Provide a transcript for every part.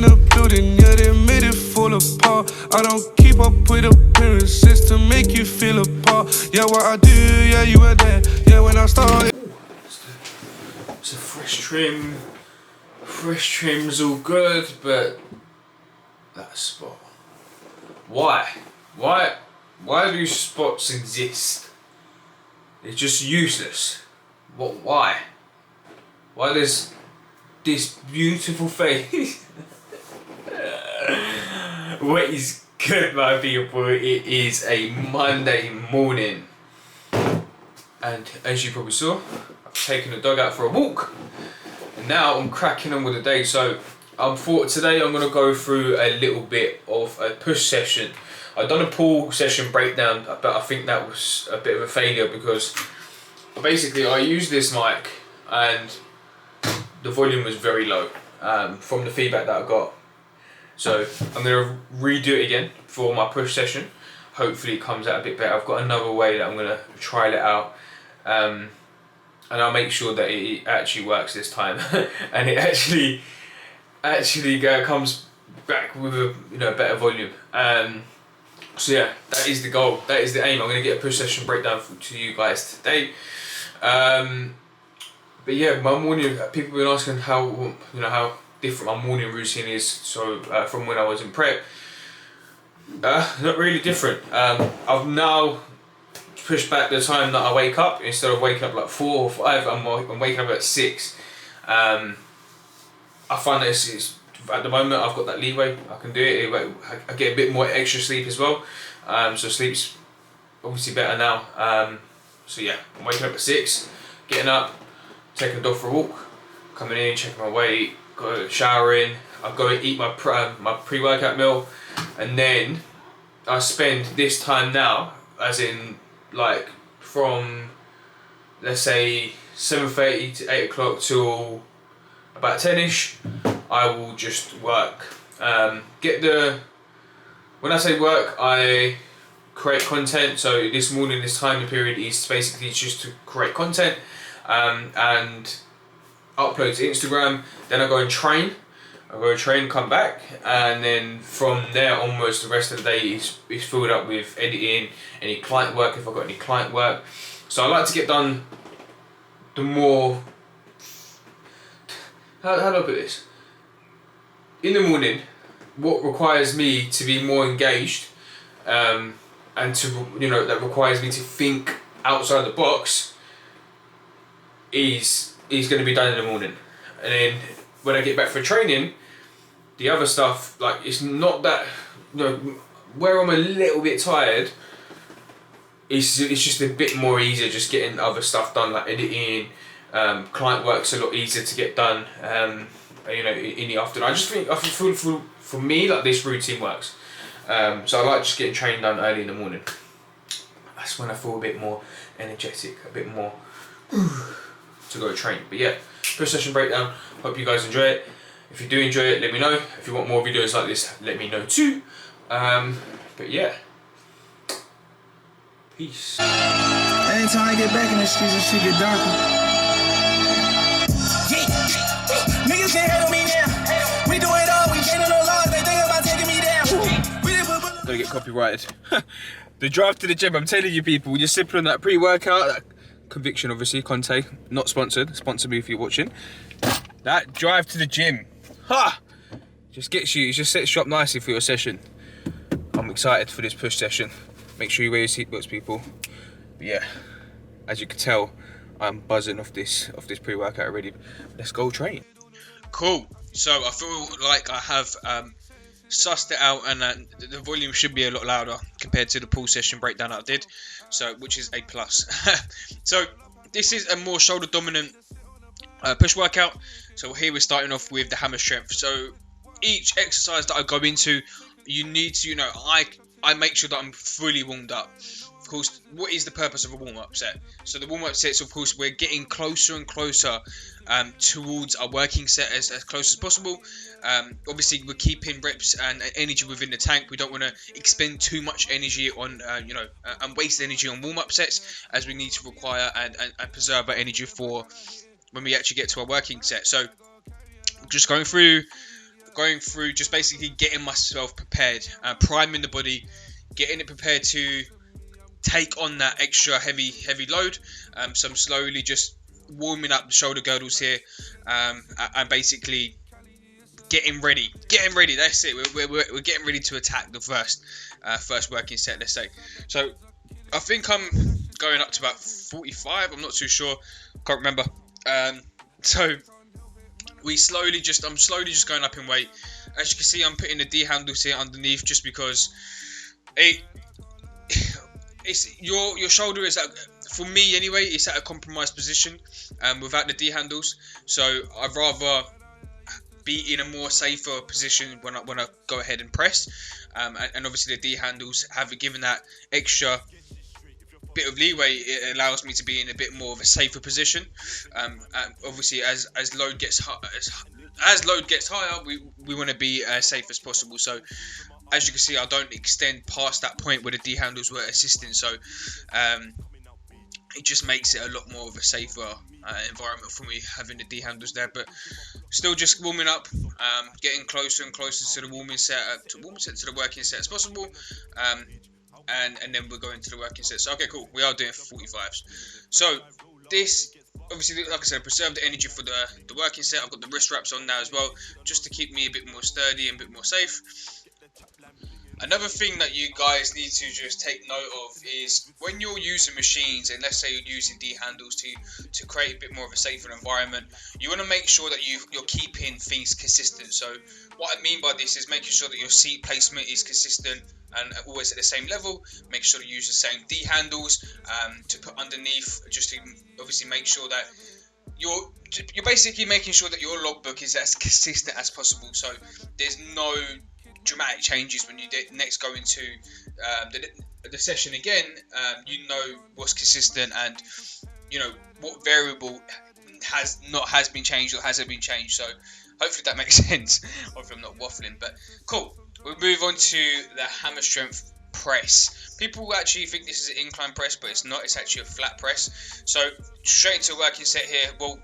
in the building, yeah, they made it fall apart. I don't keep up with appearances to make you feel apart. Yeah, what I do, yeah, you were there. Yeah, when I started. It's a fresh trim. Fresh trim's all good, but that spot. Why? Why do spots exist? It's just useless. What? Why? Why there's this beautiful face? What is good, my people? It is a Monday morning, and as you probably saw, I've taken the dog out for a walk, and now I'm cracking on with the day. So I thought today I'm gonna go through a little bit of a push session. I've done a pull session breakdown, but I think that was a bit of a failure because basically I used this mic and the volume was very low from the feedback that I got. So I'm going to redo it again for my push session. Hopefully it comes out a bit better. I've got another way that I'm going to trial it out, and I'll make sure that it actually works this time and it actually comes back with a better volume. So yeah, that is the goal. That is the aim. I'm going to get a push session breakdown to you guys today. But yeah, my morning. People have been asking how different my morning routine is. So from when I was in prep, not really different. I've now pushed back the time that I wake up. Instead of waking up like 4 or 5, I'm waking up at 6. I find that it's at the moment I've got that leeway. I can do it. I get a bit more extra sleep as well. So sleep's obviously better now. So yeah, I'm waking up at 6, getting up, taking the dog for a walk, coming in, checking my weight, go showering. I go and eat my pre-workout meal, and then I spend this time now, as in like from let's say 7:30 to 8 o'clock till about 10ish. I will just work. When I say work, I create content. So this morning, this time period is basically just to create content and upload to Instagram. Then I go and train. Come back, and then from there onwards, the rest of the day is filled up with editing, any client work if I've got any client work. So I like to get done the more. How do I put this? In the morning, what requires me to be more engaged, and to that requires me to think outside the box, is going to be done in the morning. And then when I get back for training, the other stuff, like, it's not that, where I'm a little bit tired, it's just a bit more easier just getting other stuff done, like editing. Client work's a lot easier to get done in the afternoon. I just think for me, like, this routine works. So I like just getting training done early in the morning. That's when I feel a bit more energetic, a bit more to go train. But yeah, push session breakdown. Hope you guys enjoy it. If you do enjoy it, let me know. If you want more videos like this, let me know too. But yeah, peace. Anytime I get back in the streets, it should get darker. Niggas can't handle me now. We do it all. We can't no laws. They think about taking me down. Gonna get copyrighted. The drive to the gym. I'm telling you, people, you're sipping on that pre-workout. That Conviction, obviously. Conte, not sponsored. Sponsor me if you're watching. That drive to the gym, just gets you. It just sets you up nicely for your session. I'm excited for this push session. Make sure you wear your seatbelts, people. But yeah, as you can tell, I'm buzzing off this pre-workout already. Let's go train. Cool. So I feel like I have sussed it out, and the volume should be a lot louder compared to the pull session breakdown that I did. So, which is a plus. So this is a more shoulder dominant push workout. So here we're starting off with the hammer strength. So each exercise that I go into, you need to, I make sure that I'm fully warmed up. Of course, what is the purpose of a warm-up set? So the warm-up sets, of course, we're getting closer and closer towards our working set as close as possible. Obviously, we're keeping reps and energy within the tank. We don't want to expend too much energy on, and waste energy on warm-up sets, as we need to require and preserve our energy for when we actually get to our working set. So just going through going through just basically getting myself prepared, priming the body, getting it prepared to take on that extra heavy load. So I'm slowly just warming up the shoulder girdles here, and basically getting ready. That's it. We're getting ready to attack the first working set, let's say. So I think I'm going up to about 45. I'm not too sure. Can't remember. So I'm slowly just going up in weight. As you can see, I'm putting the D handles here underneath just because it's your shoulder is for me anyway. It's at a compromised position without the D handles. So I'd rather be in a more safer position when I go ahead and press. And obviously the D handles have given that extra bit of leeway. It allows me to be in a bit more of a safer position. And obviously as load gets higher, we want to be as safe as possible. So as you can see, I don't extend past that point where the D handles were assisting. So it just makes it a lot more of a safer environment for me having the D handles there. But still just warming up, getting closer and closer to the warming set, to the working set as possible. And then we're going to the working set. So okay, cool. We are doing 45s. So this, obviously, like I said, preserve the energy for the working set. I've got the wrist wraps on now as well, just to keep me a bit more sturdy and a bit more safe. Another thing that you guys need to just take note of is when you're using machines, and let's say you're using D handles to create a bit more of a safer environment, you want to make sure that you're keeping things consistent. So what I mean by this is making sure that your seat placement is consistent and always at the same level. Make sure to use the same D handles to put underneath, just to obviously make sure that you're basically making sure that your logbook is as consistent as possible. So there's no dramatic changes when you next go into the session again. You know what's consistent, and you know what variable has been changed or hasn't been changed. So hopefully that makes sense. Hopefully I'm not waffling, but cool. We'll move on to the hammer strength press. People actually think this is an incline press, but it's not. It's actually a flat press. So straight into a working set here. Well,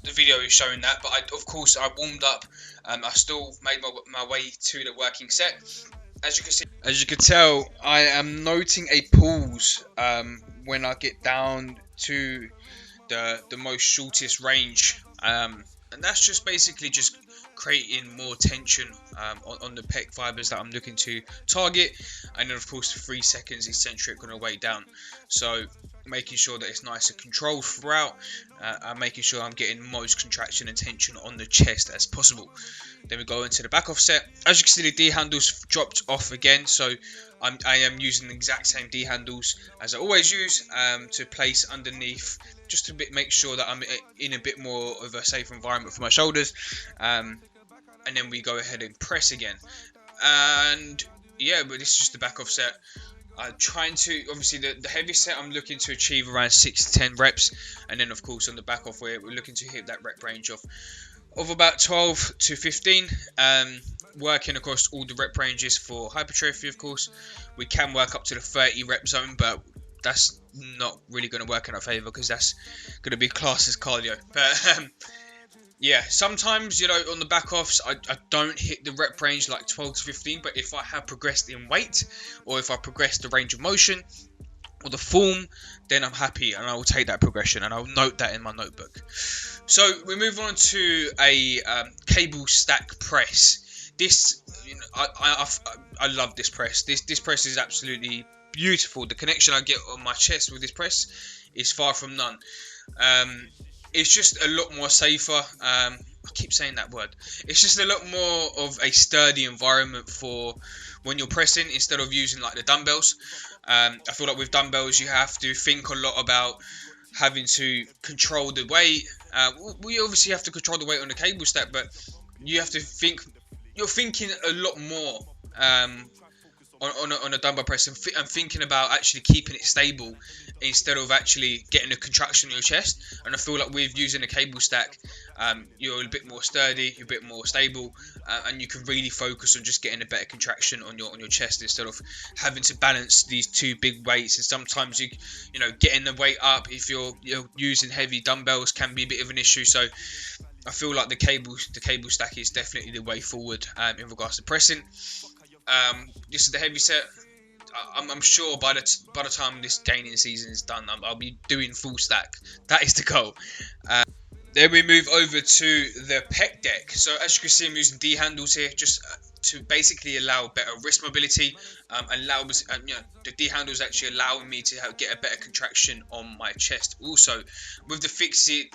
the video is showing that, but of course I warmed up. I still made my way to the working set. As you can tell, I am noting a pause when I get down to the most shortest range, and that's just basically just creating more tension on the pec fibers that I'm looking to target. And then of course the 3 seconds eccentric on the way down, so making sure that it's nice and controlled throughout, and making sure I'm getting most contraction and tension on the chest as possible. Then we go into the back off set. As you can see, the D handles dropped off again, so I am using the exact same D handles as I always use to place underneath, just to make sure that I'm in a bit more of a safe environment for my shoulders. And then we go ahead and press again. And yeah, but this is just the back off set. I'm trying to, obviously the heavy set I'm looking to achieve around 6 to 10 reps, and then of course on the back off we're looking to hit that rep range of about 12 to 15. Working across all the rep ranges for hypertrophy. Of course we can work up to the 30 rep zone, but that's not really going to work in our favor because that's going to be classed as cardio. But yeah, sometimes, you know, on the back offs, I don't hit the rep range like 12 to 15, but if I have progressed in weight, or if I progressed the range of motion or the form, then I'm happy and I will take that progression and I'll note that in my notebook. So we move on to a cable stack press. This, you know, I love this press. This press is absolutely beautiful. The connection I get on my chest with this press is far from none. It's just a lot more safer. I keep saying that word. It's just a lot more of a sturdy environment for when you're pressing, instead of using like the dumbbells. I feel like with dumbbells you have to think a lot about having to control the weight. We obviously have to control the weight on the cable stack, but you have to think. You're thinking a lot more on a dumbbell press, and thinking about actually keeping it stable instead of actually getting a contraction in your chest. And I feel like with using a cable stack, you're a bit more sturdy, you're a bit more stable, and you can really focus on just getting a better contraction on your chest instead of having to balance these two big weights. And sometimes you know getting the weight up if you're using heavy dumbbells can be a bit of an issue. So I feel like the cable stack is definitely the way forward in regards to pressing. This is the heavy set. I'm sure by the time this gaining season is done, I'll be doing full stack. That is the goal. Then we move over to the pec deck. So as you can see, I'm using D handles here just to basically allow better wrist mobility. The D handles actually allowing me to get a better contraction on my chest. Also, with the fixated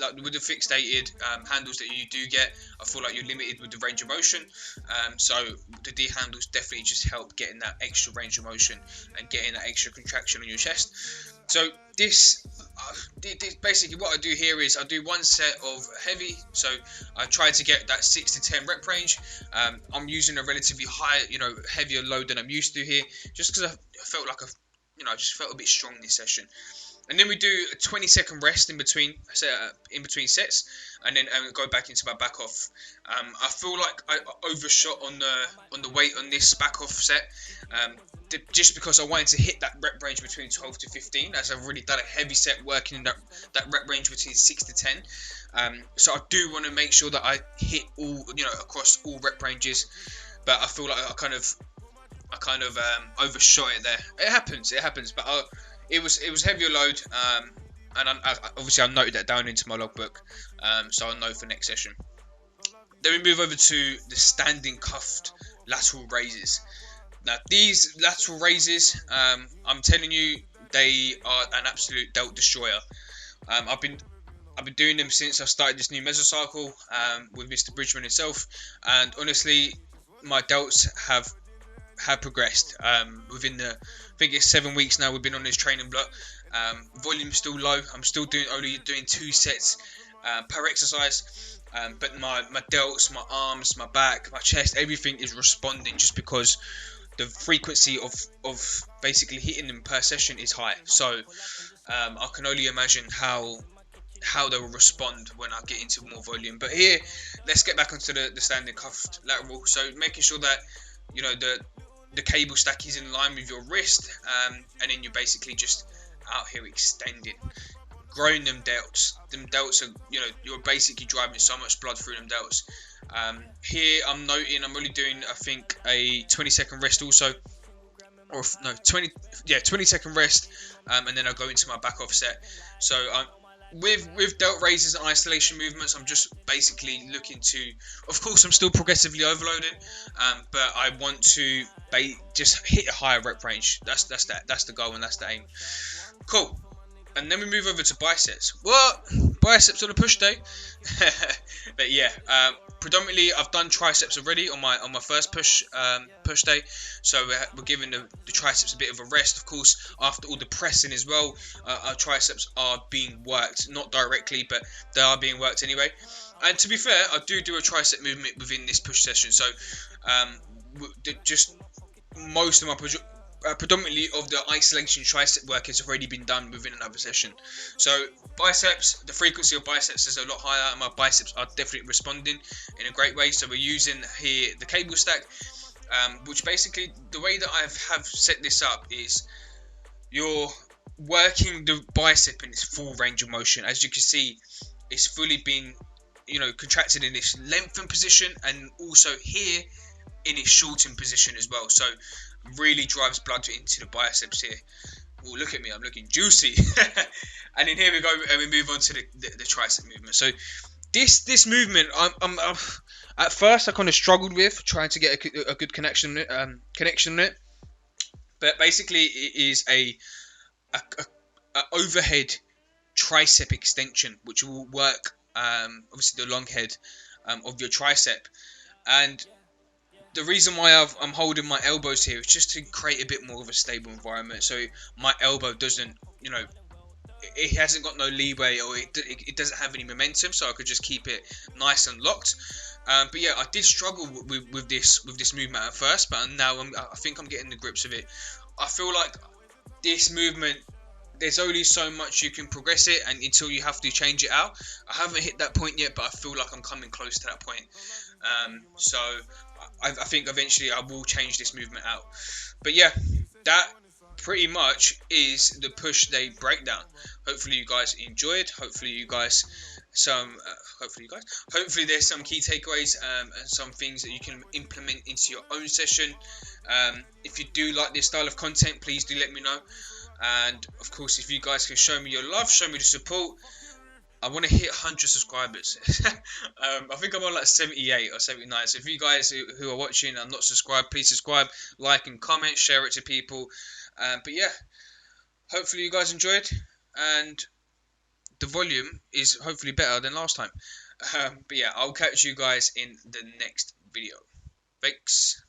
handles that you do get, I feel like you're limited with the range of motion. So the D handles definitely just help getting that extra range of motion and getting that extra contraction on your chest. So this basically what I do here is I do one set of heavy, so I try to get that 6 to 10 rep range. I'm using a relatively high, heavier load than I'm used to here, just because I felt like I just felt a bit strong this session. And then we do a 20-second rest in between sets, and then go back into my back off. I feel like I overshot on the weight on this back off set, just because I wanted to hit that rep range between 12 to 15, as I've already done a heavy set working in that rep range between 6 to 10. So I do want to make sure that I hit all, across all rep ranges, but I feel like I kind of overshot it there. It happens, but it was heavier load, and obviously I noted that down into my logbook, so I'll know for next session. Then we move over to the standing cuffed lateral raises. Now these lateral raises, I'm telling you, they are an absolute delt destroyer. I've been doing them since I started this new mesocycle with Mr. Bridgman himself, and honestly, my delts have progressed within I think it's 7 weeks now we've been on this training block. Volume's still low. I'm still only doing 2 sets per exercise, but my delts, my arms, my back, my chest, everything is responding, just because the frequency of basically hitting them per session is high. So I can only imagine how they will respond when I get into more volume. But here, let's get back onto the standing cuffed lateral. So making sure that the cable stack is in line with your wrist, and then you're basically just out here extending, growing them delts. Them delts are, you're basically driving so much blood through them delts. Here I'm noting I'm only doing, I think, a 20-second rest also, or no, 20-second rest, and then I'll go into my back off set. So with delt raises and isolation movements, I'm just basically looking to, of course I'm still progressively overloading, but I want to just hit a higher rep range. That's the goal, and that's the aim. Cool. And then we move over to biceps. What? Biceps on a push day? But yeah, predominantly I've done triceps already on my first push day, so we're giving the triceps a bit of a rest. Of course, after all the pressing as well, our triceps are being worked, not directly, but they are being worked anyway. And to be fair, I do a tricep movement within this push session, so just most of my predominantly of the isolation tricep work has already been done within another session. So biceps, the frequency of biceps is a lot higher, and my biceps are definitely responding in a great way. So we're using here the cable stack, which basically the way that I have set this up is you're working the bicep in its full range of motion. As you can see, it's fully been contracted in this lengthened position, and also here in its shortened position as well. So really drives blood into the biceps here. Oh, look at me, I'm looking juicy. And then here we go, and we move on to the tricep movement. So this movement, I'm at first I kind of struggled with trying to get a good connection on it, but basically it is a overhead tricep extension, which will work obviously the long head of your tricep. And the reason why I'm holding my elbows here is just to create a bit more of a stable environment, so my elbow doesn't, it hasn't got no leeway, or it doesn't have any momentum, so I could just keep it nice and locked. But yeah, I did struggle with this movement at first, but now I think I'm getting the grips of it. I feel like this movement, there's only so much you can progress it, and until you have to change it out. I haven't hit that point yet, but I feel like I'm coming close to that point. So I think eventually I will change this movement out. But yeah, that pretty much is the push day breakdown. Hopefully you guys enjoyed. Hopefully you guys some, hopefully there's some key takeaways and some things that you can implement into your own session. If you do like this style of content, please do let me know. And of course, if you guys can show me your love, show me the support, I want to hit 100 subscribers. I think I'm on like 78 or 79. So if you guys who are watching and not subscribed, please subscribe, like and comment, share it to people. But yeah, hopefully you guys enjoyed, and the volume is hopefully better than last time. But yeah, I'll catch you guys in the next video. Thanks.